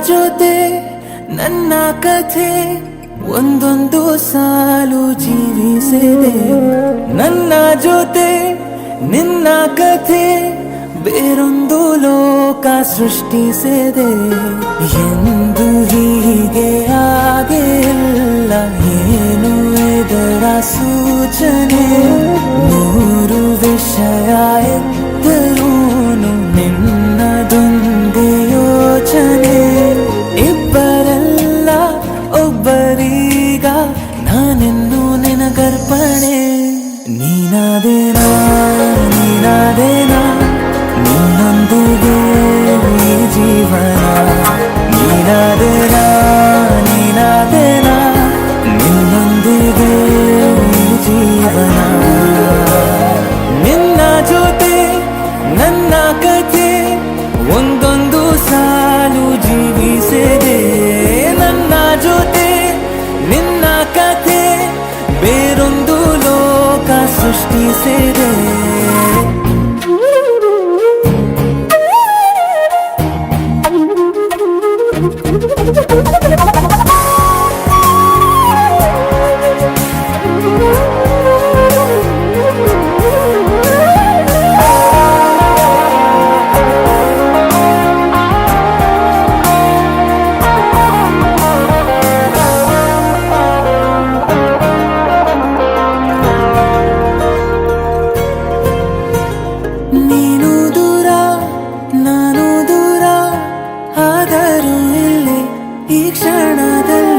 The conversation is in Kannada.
ಜೊತೆ ನನ್ನ ಕಥೆ ಒಂದೊಂದು ಸಾಲು ಜೀವಿಸಿದೆ. ನನ್ನ ಜೊತೆ ನಿನ್ನ ಕಥೆ ಬೇರೊಂದು ಲೋಕ ಸೃಷ್ಟಿಸಿದೆ. ಎಂದು ಹೀಗೆ ಆಗಿಲ್ಲ, ಏನು ಇದರ ಸೂಚನೆ? ನೂರು ವಿಷಯ ಎತ್ತರೂನು ನಿನ್ನದೊಂದೇ ಯೋಚನೆ. ಇಬ್ಬರಲ್ಲ ಒಬ್ಬರೀಗ ನಾನೆನ್ನು ನಿನಗರ್ಪಣೆ. ನೀನಾದೇನಾ ನೀನಾದೇನಾ ನಿನ್ನೊಂದಿಗೆ ಈ ಜೀವನ. ನೀನಾದೇನಾ ನೀನಾದೇನಾ ನಿನ್ನೊಂದಿಗೆ ಈ ಜೀವನ. ನಿನ್ನ ಜೊತೆ ನನ್ನ ಕಥೆ ಒಂದೊಂದು ಸಾಲು ಜೀವಿಸಿದೆ. ನನ್ನ ಜೊತೆ ನಿನ್ನ ಕಥೆ ಬೇರೊಂದು ಲೋಕ ಸೃಷ್ಟಿಸಿದೆ. ನೀನು ದೂರ ನಾನು ದೂರ, ಆದರೂ ಇಲ್ಲಿ ಈ ಕ್ಷಣದಲ್ಲಿ